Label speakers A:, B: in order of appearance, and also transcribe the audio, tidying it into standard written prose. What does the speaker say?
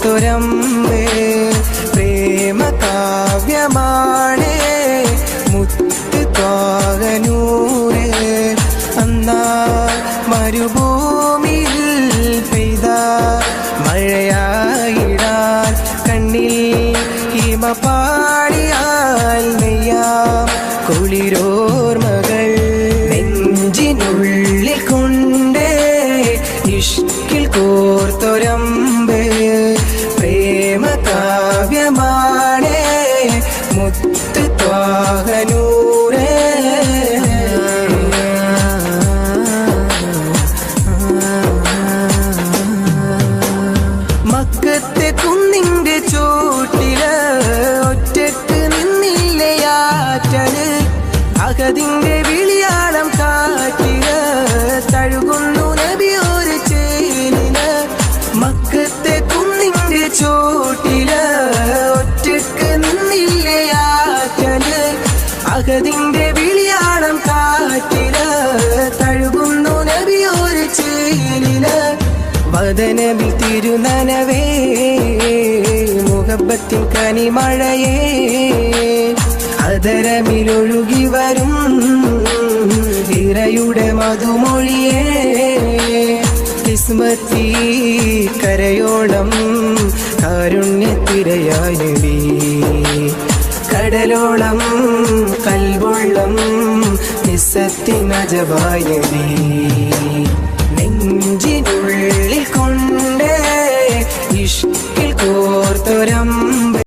A: കോർത്തൊരമ്പ് പ്രേമ കാവ്യമാണേ മുത്ത് ത്വാഹനൂറ് അന്നാ മരുഭൂമിയിൽ പെയ്ത മഴയായിടാൻ കണ്ണിൽ ഹിമ പാടിയാൽ നെയ്യാം കുളിരോർമകൾ നെഞ്ചിനുള്ളിൽ കൊണ്ട് ഇഷ്കിൽ കോർത്തൊരമ്പ് പ്രേമ കാവ്യമാണേ മുത്ത് ത്വാഹനൂറ് മക്കത്തെ കുന്നിന്റെ ചോട്ടില് ഒറ്റക്ക് നിന്നില്ലയാറ്റല് അകതിന്റെ വിളിയാളം കാറ്റില് തഴുകുന്നു നബി ഒരു ചേലില് മക്കത്തെ കുന്നിന്റെ ചോട്ടില് ഒറ്റക്ക് നിന്നില്ലയാറ്റല് അകതിന്റെ വിളിയാളം കാറ്റില് തഴുകുന്നു നബി ഒരു ചേലില് വദനബിൽ തിരുനനവേ മുഹബത്തിൻ കനിമഴയേ അതരമിലൊഴുകി വരും ഇറയുടെ മധുമൊഴിയേ കിസ്മത്തി കരയോളം കാരുണ്യത്തിരയായി നബി കടലോളം കൽവെള്ളം നിസ്സത്തിനജവായി നബി നെഞ്ചിനുള്ളിൽ കൊണ്ട് ഇഷ്കിൽ കോർത്തൊരമ്പ്